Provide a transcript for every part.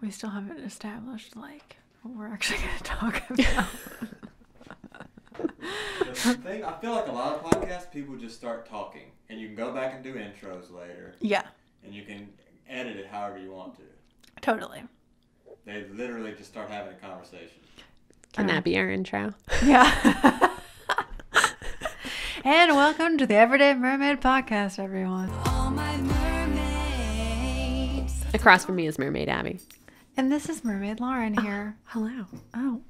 We still haven't established, like, what we're actually going to talk about. The thing, I feel like a lot of podcasts, people just start talking. And you can go back and do intros later. Yeah. And you can edit it however you want to. Totally. They literally just start having a conversation. Can that be our intro? Yeah. And welcome to the Everyday Mermaid Podcast, everyone. All my mermaids. Across from me is Mermaid Abbey. And this is Mermaid Lauren here. Hello. Oh.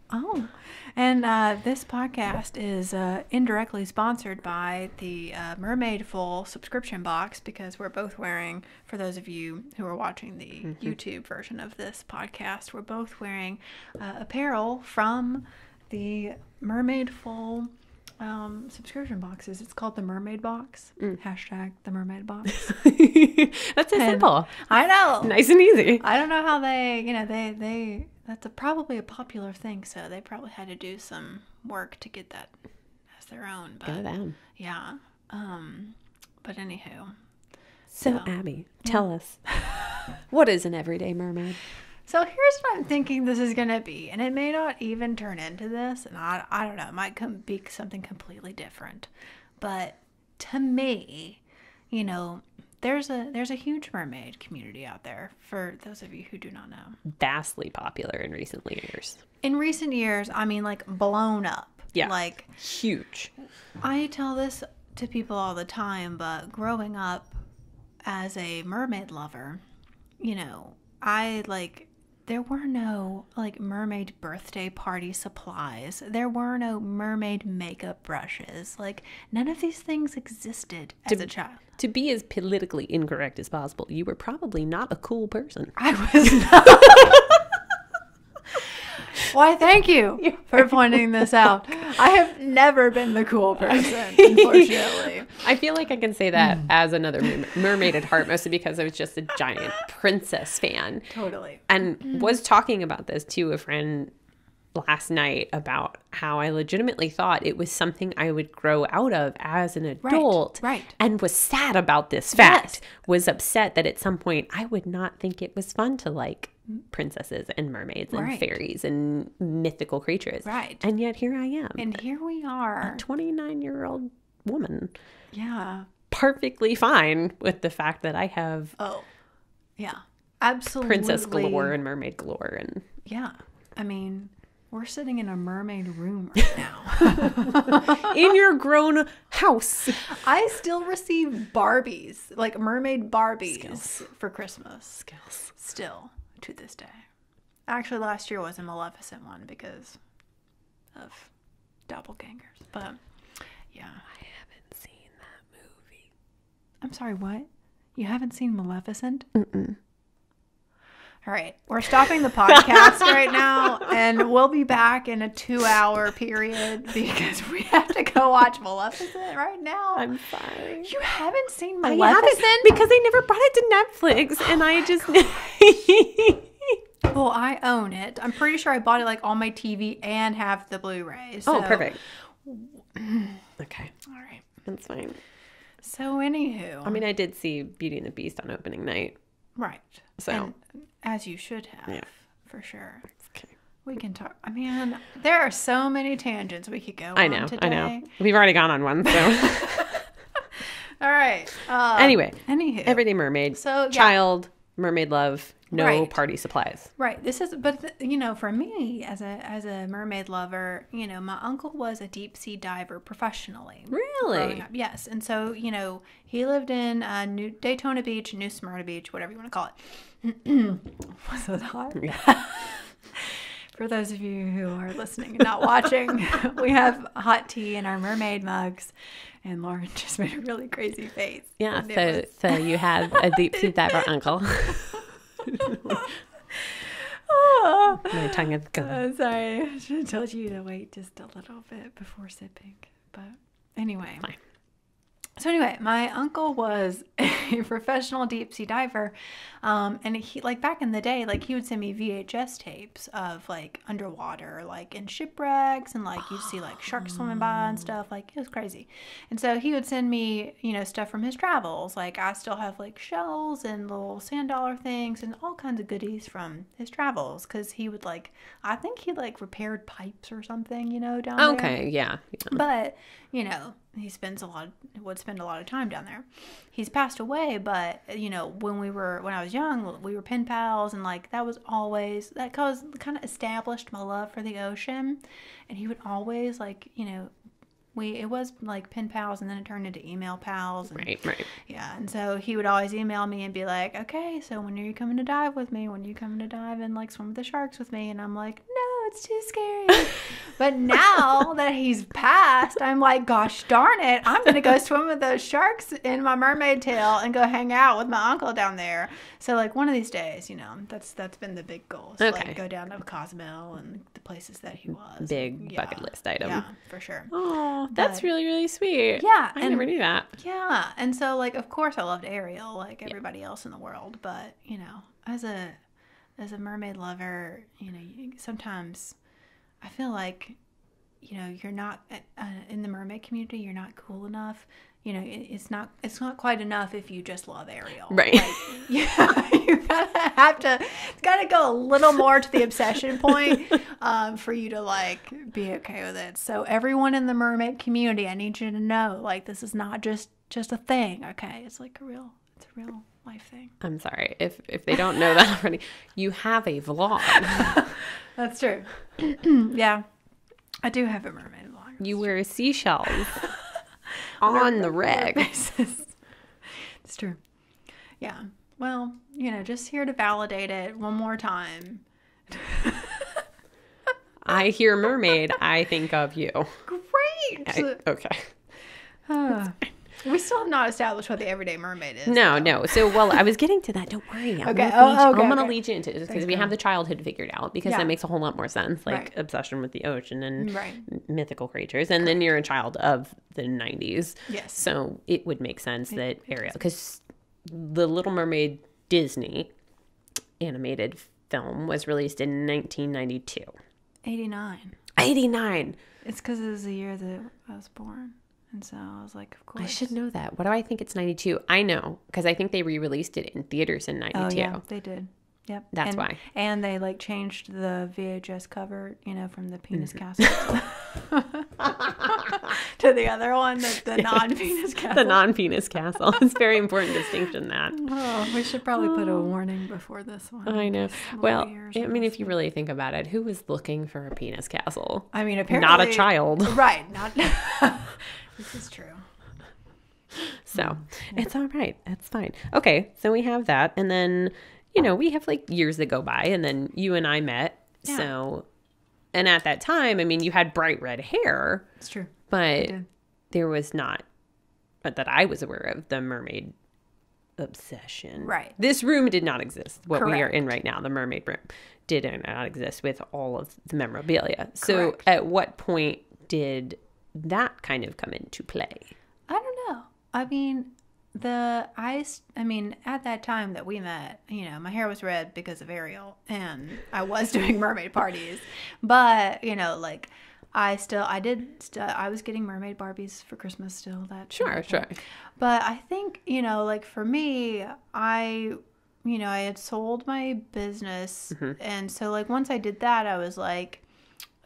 And this podcast is indirectly sponsored by the Mermaid Full subscription box, because we're both wearing, for those of you who are watching the YouTube version of this podcast, we're both wearing apparel from the Mermaid Full subscription boxes. It's called the Mermaid Box. Hashtag the Mermaid Box. That's so simple. I know. Nice and easy. I don't know how they that's probably a popular thing, so they probably had to do some work to get that as their own. But Go them. yeah. But anywho. So Abby, tell us, what is an everyday mermaid? So here's what I'm thinking this is going to be, and it may not even turn into this, and I don't know, it might be something completely different. But to me, there's a huge mermaid community out there, for those of you who do not know. Vastly popular in recent years. In recent years, I mean, like, blown up. Yeah. Like, huge. I tell this to people all the time, but growing up as a mermaid lover, there were no, mermaid birthday party supplies. There were no mermaid makeup brushes. Like, none of these things existed as a child. To be as politically incorrect as possible, you were probably not a cool person. I was not. Why, thank you for pointing this out. I have never been the cool person, unfortunately. I feel like I can say that as another mermaid at heart, mostly because I was just a giant princess fan. Totally. And was talking about this to a friend last night about how I legitimately thought it was something I would grow out of as an adult. Right. And was sad about this fact. Yes. Was upset that at some point I would not think it was fun to like princesses and mermaids and fairies and mythical creatures. Right. And yet here I am. And here we are. A 29-year-old woman. Yeah. Perfectly fine with the fact that I have absolutely princess galore and mermaid galore. And yeah. I mean, we're sitting in a mermaid room right now. in your grown house. I still receive Barbies, like mermaid Barbies for Christmas. Still to this day. Actually, last year was a Maleficent one because of doppelgangers. But yeah. I haven't seen that movie. I'm sorry, what? You haven't seen Maleficent? Mm-mm. All right, we're stopping the podcast right now, and we'll be back in a 2-hour period because we have to go watch Maleficent right now. I'm sorry. You haven't seen I Maleficent? haven't, because they never brought it to Netflix, and I just... Well, I own it. I'm pretty sure I bought it on my TV and have the Blu-ray. So. Oh, perfect. Okay. All right. That's fine. So, anywho. I mean, I did see Beauty and the Beast on opening night. Right. So. And as you should have. Yeah. For sure. Okay. We can talk. I mean, there are so many tangents we could go on today. I know. We've already gone on one, so. All right. Anyway. Anywho. Everyday mermaid. So, child, mermaid love, no Right. party supplies. Right. This is, but for me as a mermaid lover, my uncle was a deep sea diver professionally. Really? Growing up. Yes. And so, he lived in New Daytona Beach, New Smyrna Beach, whatever you want to call it. Was it hot? Yeah. For those of you who are listening and not watching, we have hot tea in our mermaid mugs, and Lauren just made a really crazy face. Yeah. So you have a deep sea diver uncle. My tongue is gone. Sorry, I should have told you to wait just a little bit before sipping. But anyway. Fine. So anyway, my uncle was a professional deep sea diver, and he, like, back in the day, like, he would send me VHS tapes of, like, underwater, like, in shipwrecks, and, like, you'd see, like, sharks swimming by and stuff. Like, it was crazy. And so he would send me, you know, stuff from his travels. Like, I still have, like, shells and little sand dollar things and all kinds of goodies from his travels, because he would, like, I think he, like, repaired pipes or something, you know, down there. Okay, yeah. But, you know, he would spend a lot of time down there. He's passed away, but, you know, when I was young, we were pen pals, and, like, that kind of established my love for the ocean. And he would always, like, you know, it was like pen pals, and then it turned into email pals. And, Right. Yeah, and so he would always email me and be like, okay, so when are you coming to dive with me? When are you coming to dive and, like, swim with the sharks with me? And I'm like, no, it's too scary. But now that he's passed, I'm like, gosh darn it, I'm going to go swim with those sharks in my mermaid tail and go hang out with my uncle down there. So, like, one of these days, you know, that's been the big goal. So, Okay. like, go down to Cozumel and the places that he was. Big bucket list item. Yeah, for sure. Oh, that's really, really sweet. Yeah, I never knew that. Yeah, and so, like, of course I loved Ariel like everybody else in the world, but, you know, as a mermaid lover, you know, sometimes I feel like, you know, you're not in the mermaid community, you're not cool enough. You know, it's not quite enough if you just love Ariel. Right. Like, yeah, it's got to go a little more to the obsession point for you to, like, be okay with it. So everyone in the mermaid community, I need you to know, like, this is not just a thing, okay? It's like a real life thing. I'm sorry. If they don't know that already, you have a vlog. That's true. Yeah. I do have a mermaid vlog. You wear seashells on the reg. It's true. Yeah. Well, you know, just here to validate it one more time. I hear mermaid, I think of you. Great. Okay. We still have not established what the Everyday Mermaid is. No. So, well, I was getting to that. Don't worry. I'm Okay. going to lead you into it because we have the childhood figured out, because Yeah. that makes a whole lot more sense. Like, Right. obsession with the ocean and Right. mythical creatures. And then you're a child of the 90s. Yes. So it would make sense that Ariel, because the Little Mermaid Disney animated film was released in 1992. 89. 89. It's because it was the year that I was born. And so I was like, of course. I should know that. What do I think it's 92? I know, because I think they re-released it in theaters in 92. Oh, yeah, they did. Yep. That's why. And they, like, changed the VHS cover, you know, from the penis castle to the other one, the non-penis castle. The non-penis castle. It's a very important distinction, that. Oh, we should probably put a warning before this one. I know. It's little Well, ears I or mean, if you something. really think about it, who was looking for a penis castle? I mean, apparently. Not a child. Right. Not. This is true. So it's all right. It's fine. Okay. So we have that. And then, you know, we have, like, years that go by, and then you and I met. Yeah. So, and at that time, I mean, you had bright red hair, It's true. but did. there was not, but that I was aware of, the mermaid obsession. Right. This room did not exist. What we are Correct. in right now, the mermaid room, did not exist with all of the memorabilia. So Correct. at what point did that kind of come into play? I don't know. I mean, at that time that we met, you know, my hair was red because of Ariel, and I was doing mermaid parties. But, you know, like, I was getting mermaid Barbies for Christmas still. Sure. But I think, you know, like, for me, I had sold my business. And so, like, once I did that, I was like,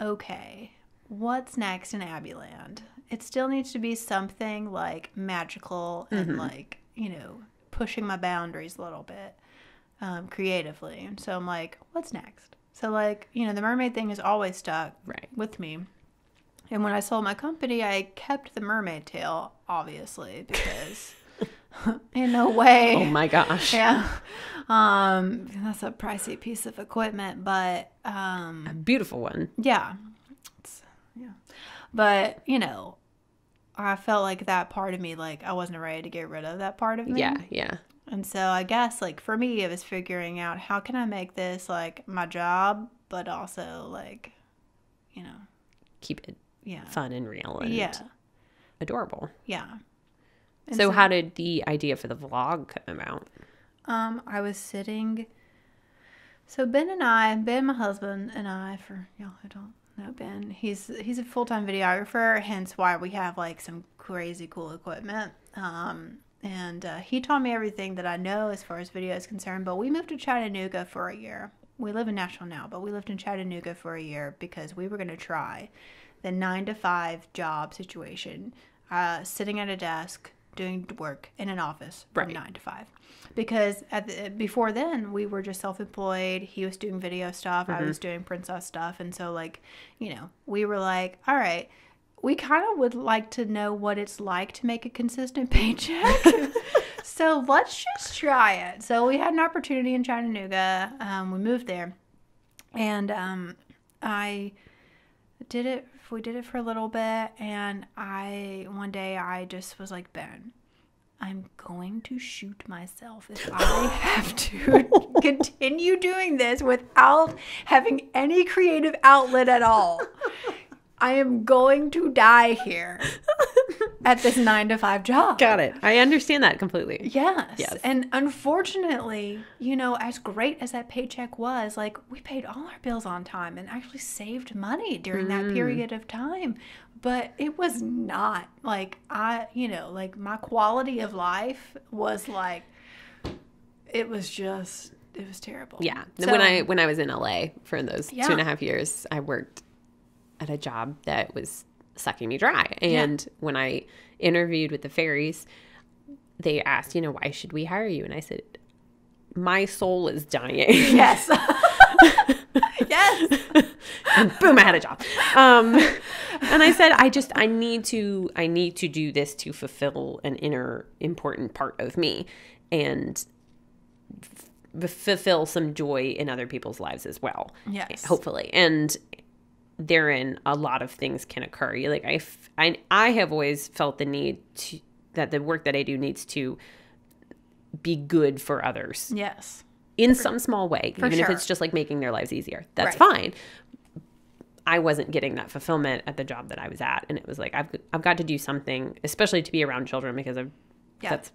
okay, what's next in Abbeyland? It still needs to be something, like, magical and, like, you know, pushing my boundaries a little bit creatively. And so I'm like, what's next? So, like, you know, the mermaid thing has always stuck with me. And when I sold my company, I kept the mermaid tail, obviously, because in no way. Oh my gosh. Yeah. That's a pricey piece of equipment, but A beautiful one. yeah. But, you know, I felt like that part of me, like, I wasn't ready to get rid of that part of me. Yeah. And so I guess, like, for me, it was figuring out how can I make this, like, my job, but also, like, you know. Keep it Yeah. fun and real and Yeah. adorable. Yeah. And So how did the idea for the vlog come about? I was sitting. So Ben, my husband, and I, for y'all who don't know Ben, he's a full-time videographer, hence why we have like some crazy cool equipment. And he taught me everything that I know as far as video is concerned. But we moved to Chattanooga for a year. We live in Nashville now, but we lived in Chattanooga for a year because we were going to try the 9-to-5 job situation, sitting at a desk doing work in an office from 9 to 5. Because before then, we were just self-employed. He was doing video stuff. I was doing princess stuff. And so, like, you know, we were like, all right, we kind of would like to know what it's like to make a consistent paycheck. So let's just try it. So we had an opportunity in Chattanooga. We moved there. And I did it. We did it for a little bit. And one day I just was like, Ben, I'm going to shoot myself if I have to continue doing this without having any creative outlet at all. I am going to die here at this 9-to-5 job. Got it. I understand that completely. Yes. And unfortunately, you know, as great as that paycheck was, like, we paid all our bills on time and actually saved money during that period of time. But it was not like my quality of life was like, it was terrible. Yeah. So, when I was in LA for those 2.5 years, I worked at a job that was sucking me dry. And when I interviewed with the fairies, they asked, you know, why should we hire you? And I said, my soul is dying. Yes. Yes. And boom, I had a job. And I said, I need to do this to fulfill an inner important part of me and fulfill some joy in other people's lives as well. Yes. Hopefully. And therein a lot of things can occur. Like I have always felt the need that the work that I do needs to be good for others. Yes. In some small way, even if it's just like making their lives easier. That's fine. I wasn't getting that fulfillment at the job that I was at, and it was like I've got to do something, especially to be around children because that's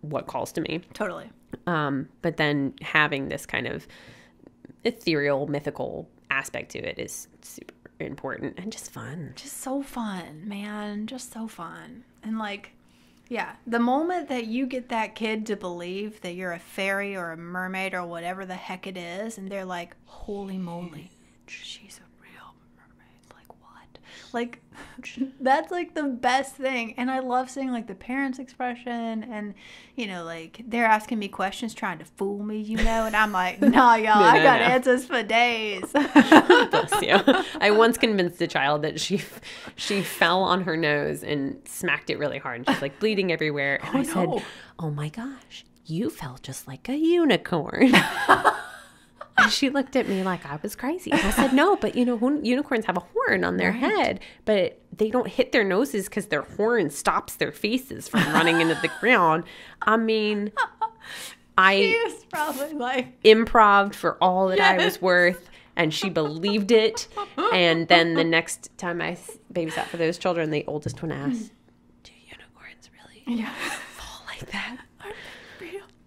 what calls to me. Totally. But then having this kind of ethereal, mythical aspect to it is super important and just fun. Just so fun, man. Just so fun. And like, yeah, the moment that you get that kid to believe that you're a fairy or a mermaid or whatever the heck it is, and they're like, holy moly, she's a real mermaid. Like, what? Like, that's like the best thing. And I love seeing like the parents' expression, and, you know, like they're asking me questions trying to fool me, you know, and I'm like, nah, y'all, I got answers for days. Bless you. I once convinced a child that she fell on her nose and smacked it really hard, and she's like bleeding everywhere. And I said, oh my gosh, you fell just like a unicorn. And she looked at me like I was crazy. And I said, no, but you know, unicorns have a horn on their head, but they don't hit their noses because their horn stops their faces from running into the ground. I mean, She was probably like improv for all that I was worth, and she believed it. And then the next time I babysat for those children, the oldest one asked, do unicorns really fall like that?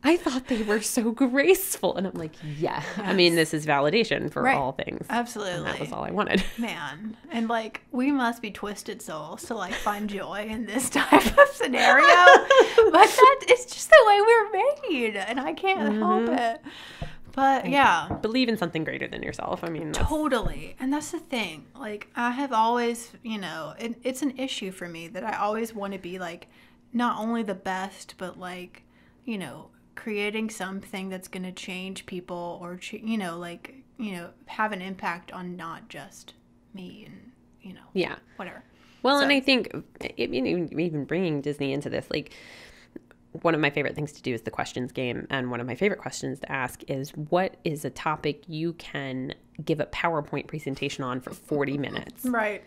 I thought they were so graceful. And I'm like, yeah. I mean, this is validation for all things. Absolutely. And that was all I wanted. Man. And like, we must be twisted souls to like find joy in this type of scenario. But it's just the way we're made. And I can't help it. But yeah. Believe in something greater than yourself. I mean, totally. And that's the thing. Like, I have always, you know, it's an issue for me that I always want to be like, not only the best, but like, you know, creating something that's going to change people or, you know, like, you know, have an impact on not just me and, you know, whatever. Well, and I think even bringing Disney into this, like, one of my favorite things to do is the questions game. And one of my favorite questions to ask is, what is a topic you can give a PowerPoint presentation on for 40 minutes? Right.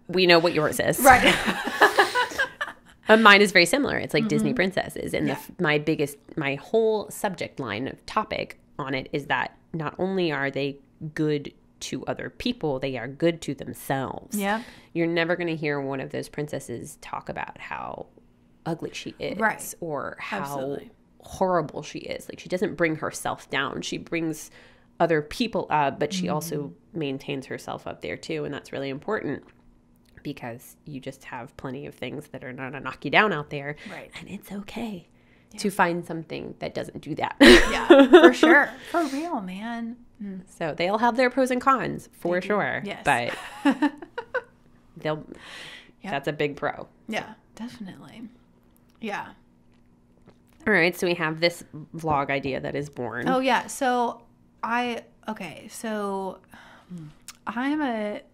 We know what yours is. Right. Mine is very similar. It's like Disney princesses. And my whole subject line of topic on it is that not only are they good to other people, they are good to themselves. Yeah. You're never going to hear one of those princesses talk about how ugly she is, Right. or how Absolutely. horrible she is. Like, she doesn't bring herself down. She brings other people up, but she also maintains herself up there too, and that's really important because you just have plenty of things that are going to knock you down out there, Right. and it's okay to find something that doesn't do that. Yeah, for sure. For real, man. So they all have their pros and cons, for sure. Yes. But that's a big pro. Yeah, definitely. Yeah. All right, so we have this vlog idea that is born. Oh, yeah. So I'm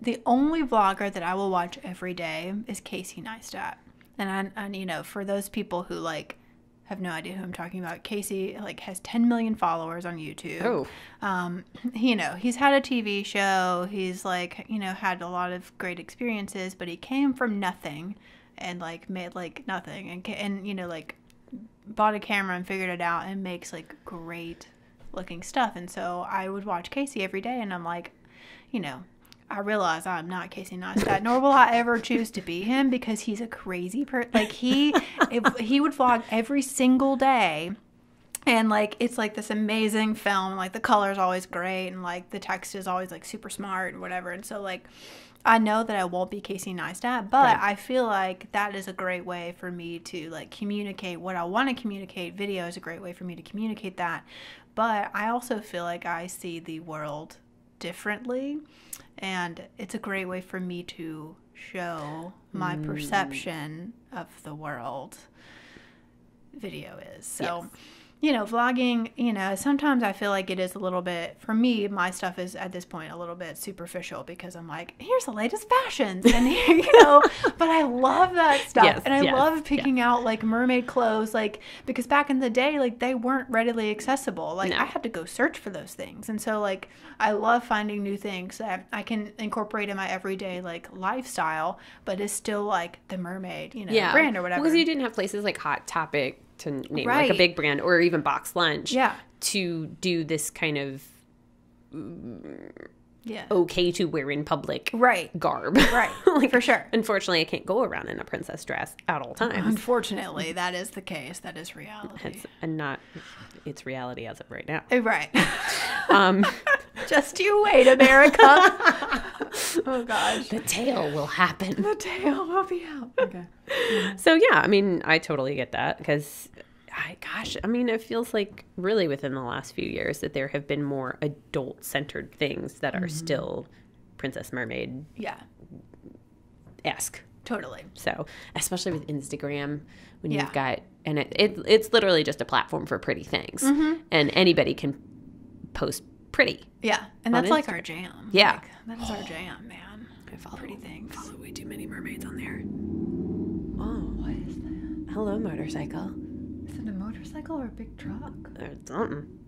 the only vlogger that I will watch every day is Casey Neistat. And you know, for those people who like have no idea who I'm talking about, Casey like has 10 million followers on YouTube. Oh. You know, he's had a TV show. He's like, you know, had a lot of great experiences, but he came from nothing and like made like nothing and you know, like bought a camera and figured it out and makes like great looking stuff. And so I would watch Casey every day and I'm like, you know, I realize I'm not Casey Neistat, nor will I ever choose to be him because he's a crazy person. Like he would vlog every single day, and like it's like this amazing film. Like the color's always great, and like the text is always like super smart and whatever. And so like I know that I won't be Casey Neistat, but I feel like that is a great way for me to like communicate what I want to communicate. Video is a great way for me to communicate that, but I also feel like I see the world differently. And it's a great way for me to show my perception of the world. Video is. So, you know, vlogging, you know, sometimes I feel like it is a little bit, for me, my stuff is at this point a little bit superficial because I'm like, here's the latest fashions and here, you know, but I love that stuff. And I love picking out like mermaid clothes, like, because back in the day, like they weren't readily accessible. Like I had to go search for those things. And so like, I love finding new things that I can incorporate in my everyday like lifestyle, but is still like the mermaid, you know, brand or whatever. Because you didn't have places like Hot Topic to name like a big brand, or even Box Lunch to do this kind of okay to wear in public garb. Right. Like, for sure. Unfortunately, I can't go around in a princess dress at all times. Unfortunately, that is the case. That is reality. It's reality as of right now. Right. Just you wait, America. Oh, gosh. The tale will happen. The tale will be out. Okay. So, yeah, I mean, I totally get that because, I mean, it feels like really within the last few years that there have been more adult-centered things that are still Princess Mermaid esque. Totally. So, especially with Instagram, when you've got, and it's literally just a platform for pretty things, and anybody can post pretty. Yeah, and that's like our jam. Yeah, like, that is our jam, man. I follow pretty things. Follow way too many mermaids on there. Oh, what is that? Hello, motorcycle. Is it a motorcycle or a big truck? Or something.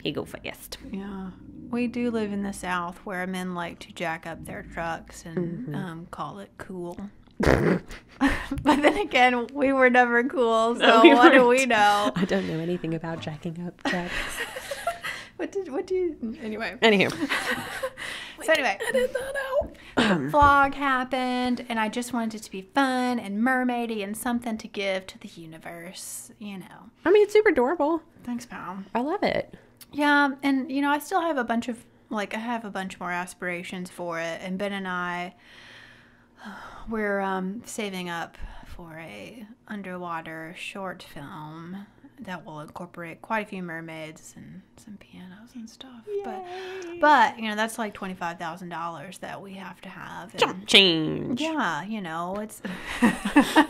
He go fast. Yeah. We do live in the South where men like to jack up their trucks and call it cool. But then again, we were never cool, so what do we know? I don't know anything about jacking up trucks. Anyway. Anywho. So anyway. Edit that out. Vlog happened, and I just wanted it to be fun and mermaidy and something to give to the universe, you know. I mean, it's super adorable. Thanks, pal. I love it. Yeah, and, you know, I still have a bunch more aspirations for it, and Ben and I, we're saving up for a underwater short film that will incorporate quite a few mermaids and some pianos and stuff. Yay. But you know, that's like $25,000 that we have to have. Jump change. Yeah, you know, it's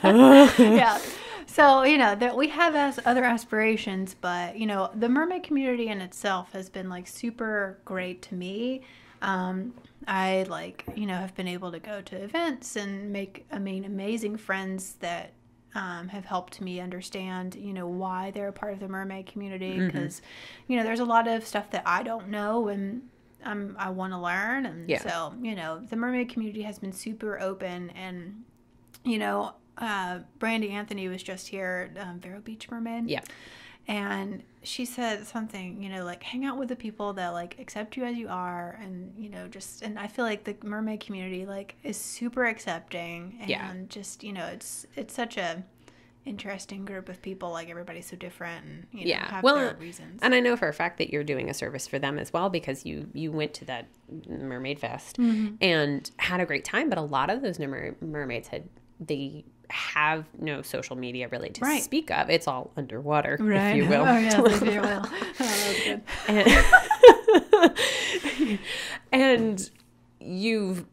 yeah. So, you know, that we have other aspirations, but you know, the mermaid community in itself has been like super great to me. I like, you know, have been able to go to events and make, amazing friends that have helped me understand, you know, why they're a part of the mermaid community, because, you know, there's a lot of stuff that I don't know and I want to learn. And so, you know, the mermaid community has been super open, and, you know, Brandy Anthony was just here at Vero Beach Mermaid. Yeah. And she said something, like, hang out with the people that, like, accept you as you are. And, and I feel like the mermaid community, like, is super accepting. And just, it's such a interesting group of people. Like, everybody's so different and, have their reasons. And I know for a fact that you're doing a service for them as well, because you went to that Mermaid Fest and had a great time. But a lot of those mermaids they have no social media really to speak of. It's all underwater, if you will. Oh, yes, if you will. Oh, that was good. And you've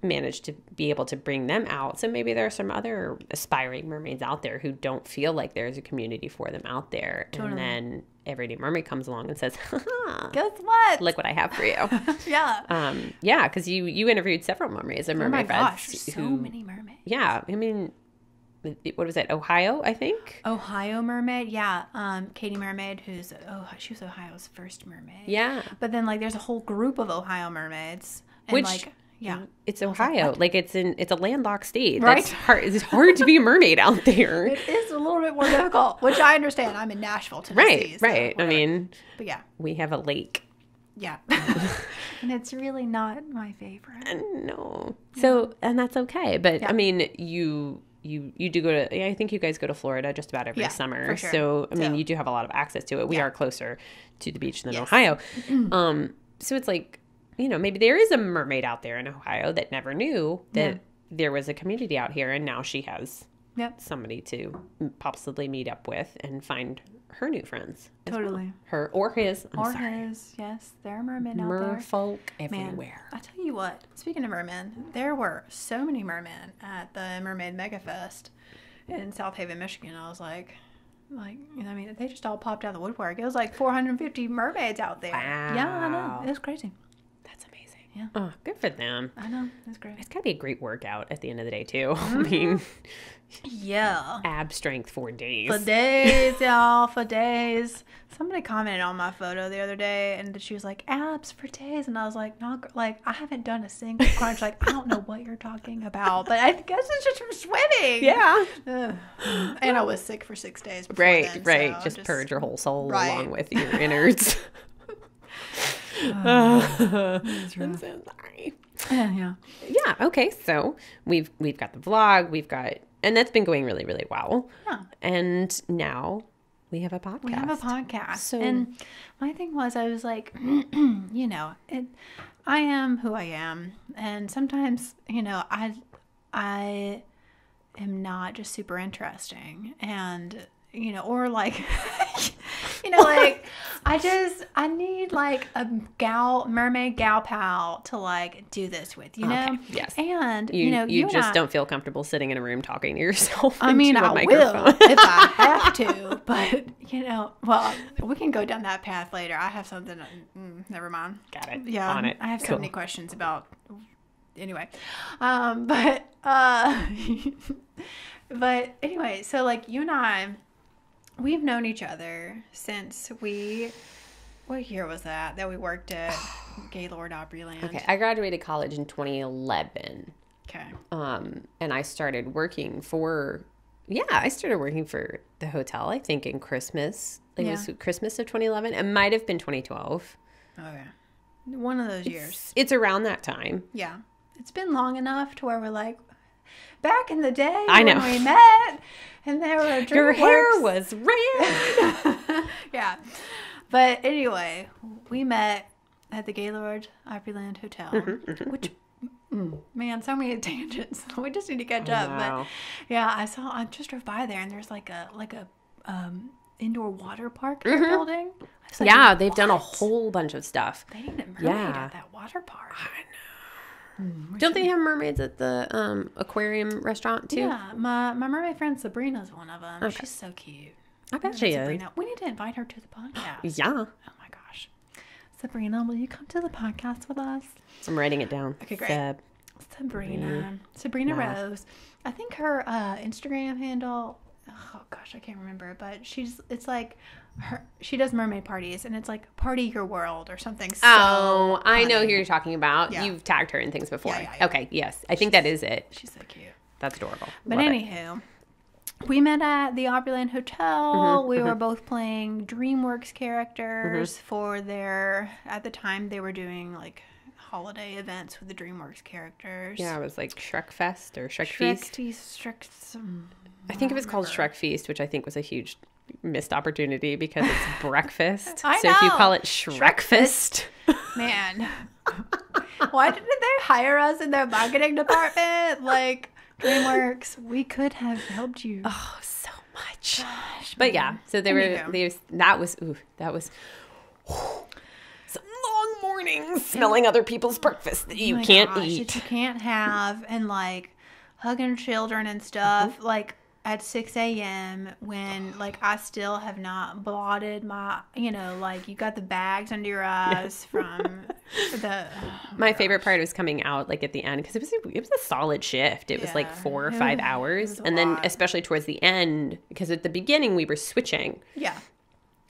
managed to be able to bring them out. So maybe there are some other aspiring mermaids out there who don't feel like there's a community for them out there. Totally. And then Everyday Mermaid comes along and says, guess what? Look what I have for you. Yeah. Because you interviewed several mermaids and mermaid friends. So many mermaids. Yeah. I mean, what was it? Ohio, I think? Ohio mermaid. Yeah. Katie Mermaid, she was Ohio's first mermaid. Yeah. But then, like, there's a whole group of Ohio mermaids. And, which... like, yeah, it's Ohio. Like it's a landlocked state. Right? It's hard to be a mermaid out there. It is a little bit more difficult, which I understand. I'm in Nashville, Tennessee. Right. So I mean, but yeah, we have a lake. Yeah, and it's really not my favorite. No. So, and that's okay. But I mean, you do go to. I think you guys go to Florida just about every summer. For sure. So I mean, you do have a lot of access to it. We are closer to the beach than Yes. Ohio. So it's like, maybe there is a mermaid out there in Ohio that never knew that there was a community out here, and now she has somebody to possibly meet up with and find her new friends. Totally. Well. Her or his. His. Yes, there are mermen out there. Merfolk everywhere. Man, I tell you what, speaking of mermen, there were so many mermen at the Mermaid Mega Fest in South Haven, Michigan. I was like, they just all popped out of the woodwork. It was like 450 mermaids out there. Wow. Yeah, I know. It was crazy. That's amazing. Yeah. Oh, good for them. I know. It's great. It's got to be a great workout at the end of the day, too. I mean, ab strength for days. For days, y'all. For days. Somebody commented on my photo the other day, and she was like, abs for days. And I was like, no, like, I haven't done a single crunch. Like, I don't know what you're talking about, but I guess it's just from swimming. Yeah. And I was sick for 6 days before Right. then, so just purge your whole soul along with your innards. I'm so sorry. Yeah. Okay. So we've got the vlog. And that's been going really, really well. Yeah. And now we have a podcast. So, and my thing was, I was like, I am who I am, and sometimes, I am not just super interesting, and or like, like, I need like a mermaid gal pal to like do this with, Okay. Yes. And you just don't feel comfortable sitting in a room talking to yourself. I mean, I will if I have to, but well, we can go down that path later. I have something. Never mind. Got it. Yeah. On it. I have Cool. so many questions about. Anyway, but anyway, so like you and I. We've known each other since what year was that we worked at Gaylord Opryland? Okay, I graduated college in 2011. Okay. And I started working for the hotel, I think in Christmas. It was Christmas of 2011. It might have been 2012. Okay. One of those years. It's around that time. Yeah. It's been long enough to where we're like, back in the day when we met, and there were your hair was red. Yeah. But anyway, we met at the Gaylord Opryland Hotel, which, man, so many tangents. We just need to catch up. But yeah, I just drove by there, and there's like a indoor water park they're building. Like, yeah, they've done a whole bunch of stuff. They need a mermaid at that water park. I know. Don't they have mermaids at the aquarium restaurant too? Yeah, my mermaid friend Sabrina's one of them. Okay. She's so cute. I bet she is. Sabrina. We need to invite her to the podcast. Yeah. Oh my gosh. Sabrina, will you come to the podcast with us? I'm writing it down. Okay, great. Sabrina Rose. I think her Instagram handle, oh gosh, I can't remember, but it's like she does mermaid parties, and it's like Party Your World or something. So I know who you're talking about. Yeah. You've tagged her in things before. Yeah. Okay, yes. I think that is it. She's so cute. That's adorable. But Love anywho, we met at the Opryland Hotel. We were both playing DreamWorks characters for their, at the time they were doing like holiday events with the DreamWorks characters. Yeah, it was like Shrek Fest or Shrek Feast. I think it was called Shrek Feast, which I think was a huge missed opportunity because it's breakfast. I so if you know. call it Shrekfest. Man, why didn't they hire us in their marketing department? Like, DreamWorks, we could have helped you. Oh, so much. Gosh, But yeah, so Anywho. that was some long mornings smelling other people's breakfast that you Oh my can't gosh, eat. that you can't have, and like hugging children and stuff, like at 6 a.m. when like I still have not blotted my, like you got the bags under your eyes from the. My favorite part was coming out like at the end because it was a solid shift. It was like Yeah. 4 or It 5 was- hours, it was a and then lot. especially towards the end because at the beginning we were switching Yeah.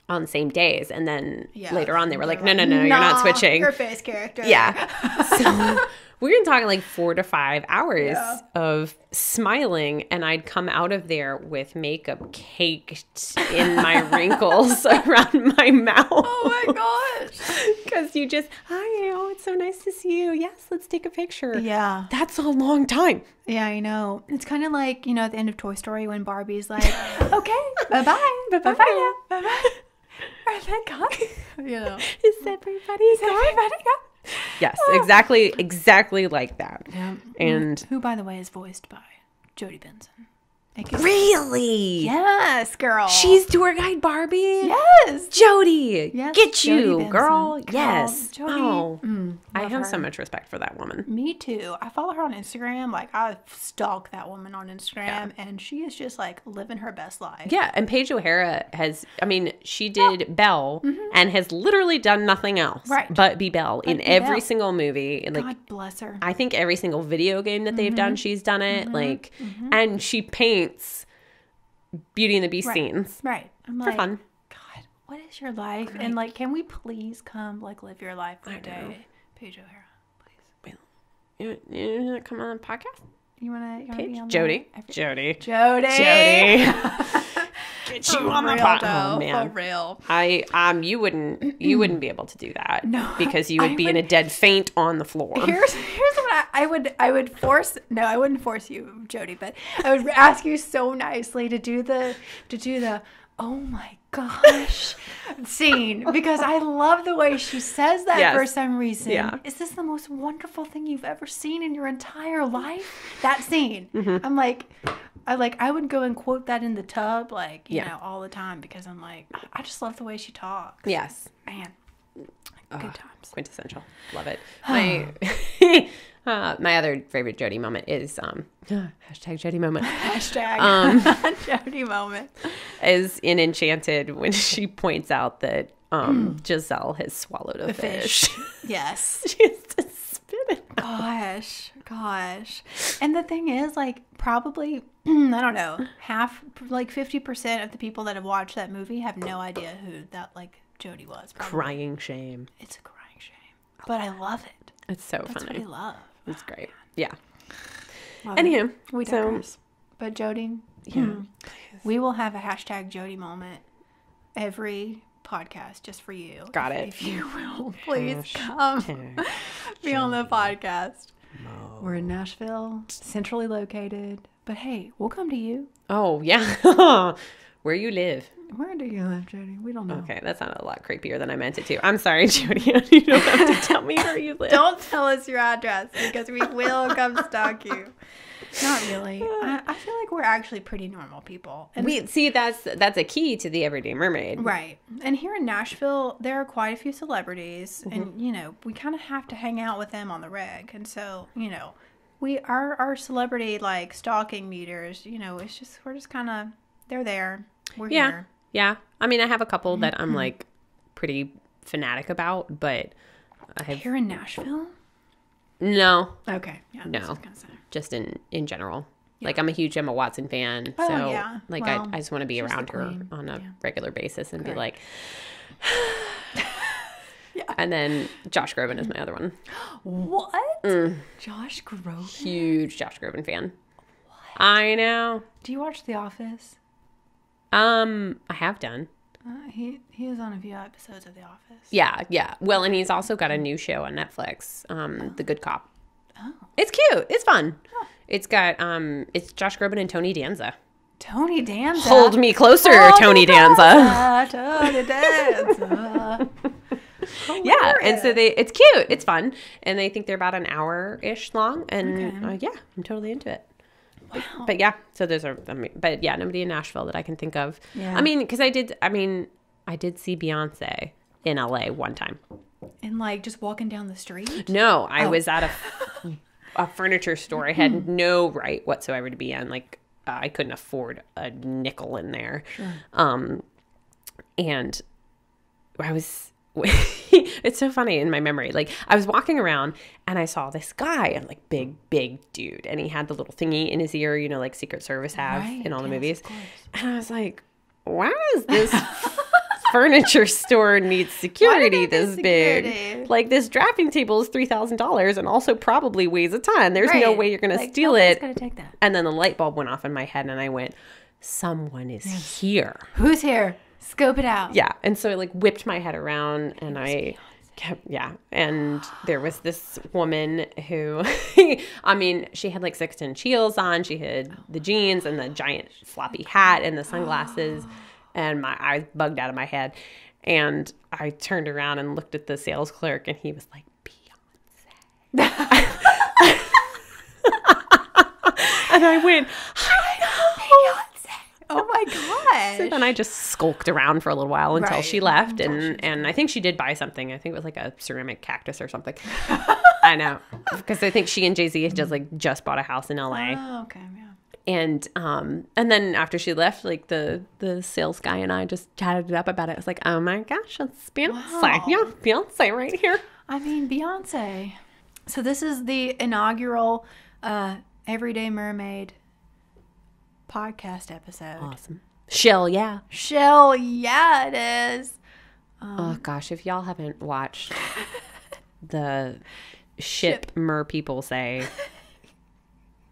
on the same days, and then Yeah. later on they were like, They're no, you're not switching. Your face character. Yeah. So we were talking like 4 to 5 hours Yeah. of smiling, and I'd come out of there with makeup caked in my wrinkles around my mouth. Oh my gosh. Because you just, hi, it's so nice to see you. Yes, let's take a picture. Yeah. That's a long time. Yeah, I know. It's kind of like, at the end of Toy Story when Barbie's like, okay, bye-bye. Bye-bye. Bye-bye now. Bye-bye. Are they gone? Is everybody gone? Yes, exactly like that. Yeah. And Who, by the way, is voiced by Jodie Benson. really? Yes, girl. She's tour guide Barbie? Yes. Jody, Yes, get Jodie you, Benson. girl. Girl, Yes. Jodie. Oh, I Love have her. so much respect for that woman. Me too. I follow her on Instagram. Like, I stalk that woman on Instagram, and she is just like living her best life. Yeah, and Paige O'Hara she did Belle and has literally done nothing else Right. but be Belle in be every Belle. single movie. And like, God bless her. I think every single video game that they've done, she's done it. Like, and she paints Beauty and the Beast scenes Right. I'm for like, fun. God, what is your life? And like, can we please come like live your life for a day? Paige O'Hara, please. You want to come on a podcast? You wanna be Paige? on Jody. that? Jody. Jody. Get For you on the real, podcast. though, Oh, man. For real. You wouldn't be able to do that. No, because you would I be in a dead faint on the floor. Here's what I would force. No, I wouldn't force you, Jody, but I would ask you so nicely to do the oh my gosh scene, because I love the way she says that. Yes. For some reason. Yeah. Is this the most wonderful thing you've ever seen in your entire life? That scene. Mm-hmm. I'm like, I would go and quote that in the tub, like, you Yeah. know, all the time, because I'm like, I just love the way she talks. Yes. Man. Good times. Quintessential. Love it. My other favorite Jodie moment is hashtag Jodie moment Hashtag Jody moment. is in Enchanted when she points out that Giselle has swallowed a fish. Yes. She has to spit it out. Gosh. And the thing is, like, probably, I don't know, 50% of the people that have watched that movie have no idea who that, like, Jodie was. Probably. Crying shame. It's a crying shame. But I love it. It's so That's funny. what I love. It's great. Yeah. Love it. Anywho, We so digress. But Jodie, we will have a hashtag Jodie moment every podcast just for you. Got it. If you will, please come be on the podcast. We're in Nashville, centrally located. But hey, we'll come to you. Oh yeah. Where you live. Where do you live, Jodie? We don't know. Okay, that sounded a lot creepier than I meant it to. I'm sorry, Jodie. You don't have to tell me where you live. Don't tell us your address, because we will come stalk you. Not really. I feel like we're actually pretty normal people. And We see that's a key to the Everyday Mermaid. right. And here in Nashville, there are quite a few celebrities, and you know, we kind of have to hang out with them on the reg. And so, you know, our celebrity like stalking meters, you know, we're just kind of, they're there. We're here. Yeah. I mean, I have a couple that I'm like pretty fanatic about, but I have Here in Nashville? no, Okay. Yeah. No. that's what I was gonna say. just in general. Like I'm a huge Emma Watson fan, Oh, so yeah. like Well, I just want to be she's the around her queen. on a Yeah. regular basis and be Correct. like. Yeah. And then Josh Groban is my other one. What? Josh Groban? Huge Josh Groban fan. What? I know. Do you watch The Office? I have done. He is on a few episodes of The Office. Yeah. Well, and he's also got a new show on Netflix, The Good Cop. Oh. It's cute. It's fun. Huh. It's got it's Josh Groban and Tony Danza. Tony Danza. Hold me closer, Tony Danza. Tony Danza. Yeah, and so it's cute. It's fun, and they think they're about an hour-ish long, and yeah, I'm totally into it. Wow. But yeah, so there's but yeah, nobody in Nashville that I can think of. Yeah. I mean, because I did see Beyonce in LA one time. And like just walking down the street? No, I was at a furniture store. I had no right whatsoever to be in. Like I couldn't afford a nickel in there. Sure. And I was. It's so funny in my memory. Like I was walking around and I saw this guy, and like big dude, and he had the little thingy in his ear, you know, like Secret Service have in all the movies. And I was like, why does this furniture store need security this big? Like this drafting table is $3,000 and also probably weighs a ton. There's no way you're gonna steal it. Gonna take that. And then the light bulb went off in my head, and I went, someone is here. Who's here? Scope it out. Yeah. And so I like whipped my head around, and I kept, and there was this woman who, I mean, she had like 6-inch heels on. She had the jeans and the giant floppy hat and the sunglasses, and my eyes bugged out of my head. And I turned around and looked at the sales clerk, and he was like, Beyonce. And I went, Beyonce. Oh my gosh. So then I just skulked around for a little while until she left. And I think she did buy something. I think it was like a ceramic cactus or something. I know. Because I think she and Jay-Z had just bought a house in LA. Oh, okay. Yeah. And then after she left, like the sales guy and I just chatted it up about it. I was like, oh my gosh, it's Beyonce. Wow. Yeah, Beyonce right here. I mean, Beyonce. So this is the inaugural Everyday Mermaid podcast episode. Awesome. Shell, yeah, it is. Oh gosh, if y'all haven't watched the ship mer people say,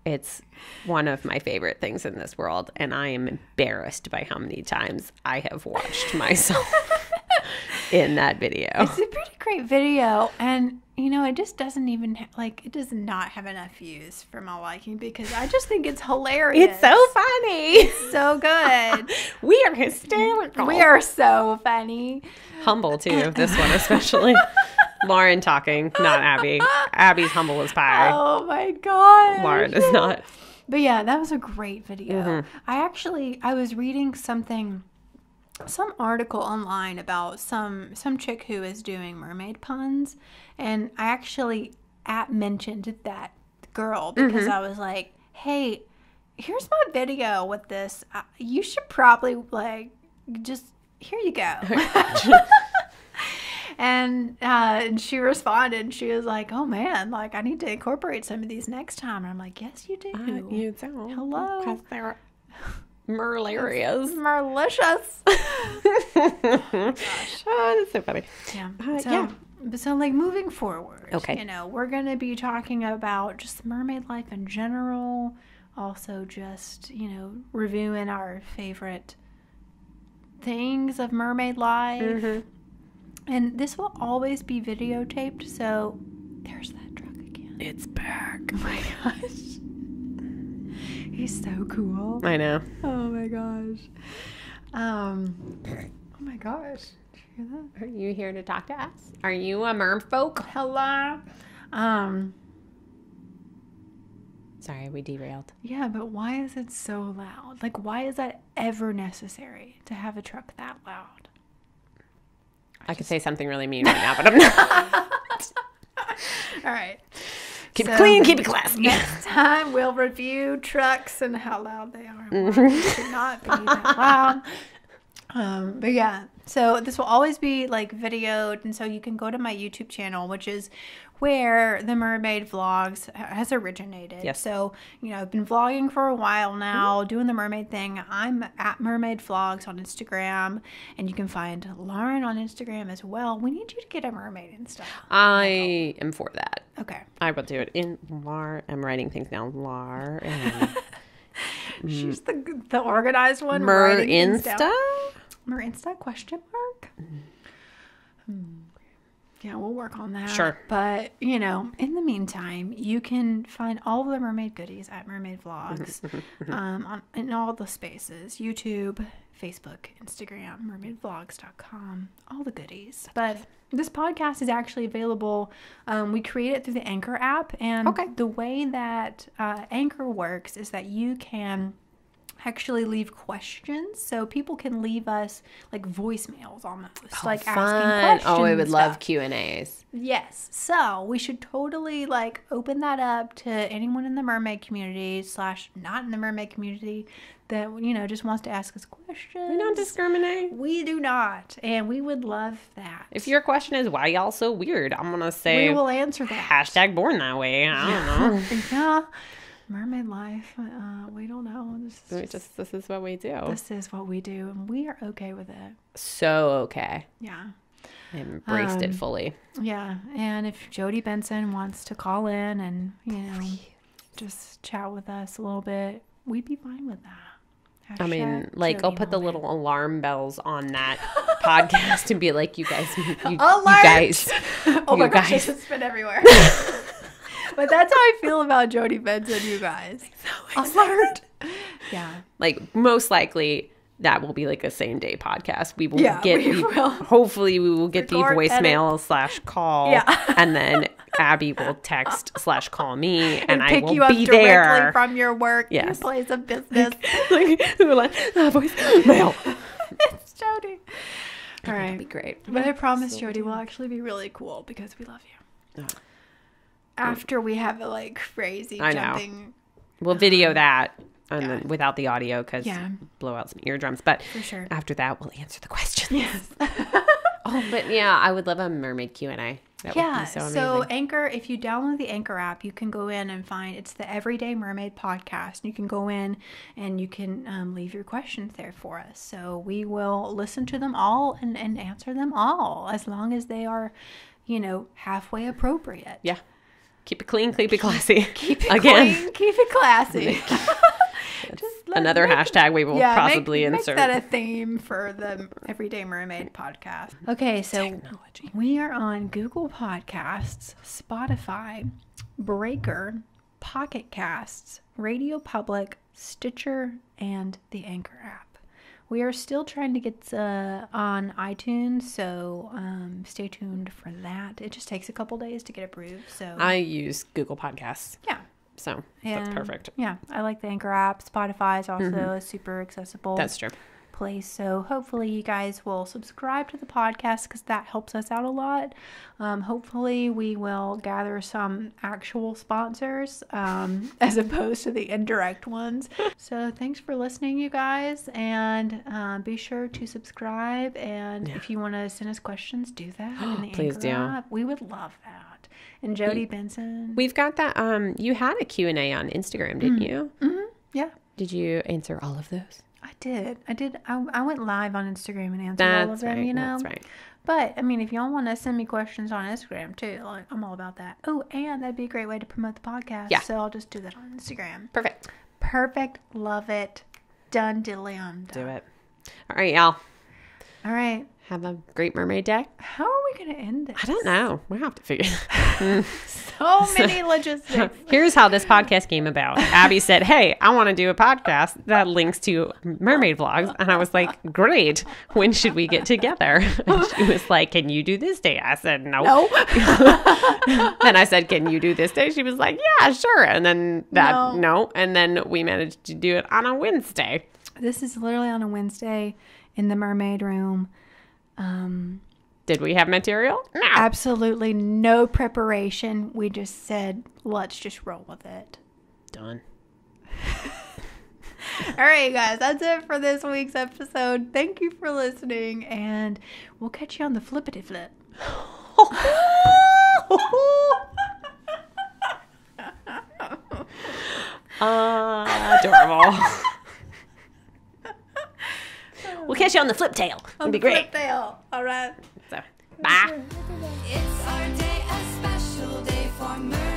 it's one of my favorite things in this world, and I am embarrassed by how many times I have watched myself in that video. It's a pretty great video, and you know, it just doesn't even it does not have enough views for my liking, because I just think it's hilarious. It's so funny. It's so good. We are hysterical. We are so funny. Humble too, this one especially. Lauren talking, not Abby. Abby's humble as pie. Oh my god. Lauren is not. But yeah, that was a great video. Mm-hmm. I was reading some article online about some chick who is doing mermaid puns, and I actually mentioned that girl because I was like, hey, here's my video with this. You should probably just, here you go. And she responded, and she was like, oh man, I need to incorporate some of these next time. And I'm like, yes, you do. You do. Hello. Because they're Merlarious. Merlicious. Gosh. Oh, that's so funny. Yeah. So moving forward, okay. You know, we're going to be talking about just mermaid life in general. Also just, you know, reviewing our favorite things of mermaid life. Mm-hmm. And this will always be videotaped, so there's that truck again. It's back. Oh my gosh. He's so cool. I know. Oh my gosh. Oh my gosh. Did you hear that? Are you here to talk to us? Are you a merfolk? Hello. Sorry, we derailed. Yeah, but why is it so loud? Why is that ever necessary to have a truck that loud? I could say something really mean right now, but I'm not. All right. Keep it clean, keep it classy. Next time we'll review trucks and how loud they are. They should not be that loud. But yeah, so this will always be videoed, and so you can go to my YouTube channel, which is where the Mermaid Vlogs has originated. Yes. So, you know, I've been vlogging for a while now, doing the mermaid thing. I'm at Mermaid Vlogs on Instagram, and you can find Lauren on Instagram as well. We need you to get a mermaid and stuff. I am for that. Okay. I will do it in Lar. I'm writing things down. Lar and She's the organized one. writing things down. Mer-Insta? Mer-Insta question mark? Yeah, we'll work on that. Sure. But, in the meantime, you can find all of the mermaid goodies at Mermaid Vlogs in all the spaces. YouTube, Facebook, Instagram, mermaidvlogs.com, all the goodies. But this podcast is actually available. We create it through the Anchor app. And the way that Anchor works is that you can actually leave questions, so people can leave us like voicemails almost, like fun. asking questions. Oh, I would and love stuff. Q&As. Yes, so we should totally like open that up to anyone in the mermaid community / not in the mermaid community that just wants to ask us questions. We don't discriminate. We do not, and we would love that. If your question is why y'all so weird, I'm gonna say we will answer that. # born that way. I don't know. Yeah. Mermaid life, we don't know. This is what we do. This is what we do, and we are okay with it. So okay. Yeah. I embraced it fully. Yeah, and if Jody Benson wants to call in and, just chat with us a little bit, we'd be fine with that. I mean, Hashtag like, I'll Jody put the Mullen. little alarm bells on that podcast and be like, you guys, you Alert! guys. Oh my you gosh, guys. it's been everywhere. But that's how I feel about Jody Benson, you guys. Alert! Yeah. Like, most likely, that will be like a same day podcast. We will hopefully we will get Record, the voicemail / call. Yeah. And then Abby will text / call me and I pick will you up be directly there. from your work, Yes. your place of business. Voicemail. It's Jody. All right. That'd be great. But I promise Jody will actually be really cool because we love you. Oh. After we have a like crazy I know. jumping. We'll video that and then without the audio because blow out some eardrums. But For sure. after that, we'll answer the questions. Yes. Oh, but yeah, I would love a mermaid Q&A. That would be so amazing. So Anchor, if you download the Anchor app, you can go in and find it's the Everyday Mermaid Podcast. You can go in and you can leave your questions there for us. So we will listen to them all and answer them all as long as they are, halfway appropriate. Yeah. Keep it clean, keep it classy. Keep it Again. clean, keep it classy. Another hashtag we will possibly insert. Make that a theme for the Everyday Mermaid Podcast. Okay, so Technology. we are on Google Podcasts, Spotify, Breaker, Pocket Casts, Radio Public, Stitcher, and the Anchor app. We are still trying to get on iTunes, so stay tuned for that. It just takes a couple days to get approved. So I use Google Podcasts. yeah. So that's perfect. Yeah, I like the Anchor app. Spotify is also a super accessible That's true. place. So hopefully you guys will subscribe to the podcast because that helps us out a lot. Hopefully we will gather some actual sponsors as opposed to the indirect ones. So thanks for listening, you guys. And be sure to subscribe. And if you want to send us questions, do that in the Please Anchor do. app. We would love that. And Jody Benson. We've got that. You had a Q&A on Instagram, didn't you? Mm-hmm. Yeah. Did you answer all of those? I did. I went live on Instagram and answered all of them, right. you know? That's right. But, I mean, if y'all want to send me questions on Instagram, too, like, I'm all about that. Oh, and that'd be a great way to promote the podcast. Yeah. So I'll just do that on Instagram. Perfect. Love it. Done diddly on. Do it. All right, y'all. All right. Have a great mermaid day. How are we going to end this? I don't know. We have to figure it out. So many logistics. Here's how this podcast came about. Abby said, hey, I want to do a podcast that links to mermaid vlogs. And I was like, great. When should we get together? And she was like, can you do this day? I said, no. Then I said, can you do this day? She was like, yeah, sure. And then no. And then we managed to do it on a Wednesday. This is literally on a Wednesday in the mermaid room. Did we have material? No. Absolutely no preparation. We just said, let's just roll with it. Done. All right, you guys, that's it for this week's episode. Thank you for listening, and we'll catch you on the flippity flip. Adorable. We'll catch you on the flip tail. It'll be great. Flip tail. All right. So, bye. It's our day, a special day for Mer.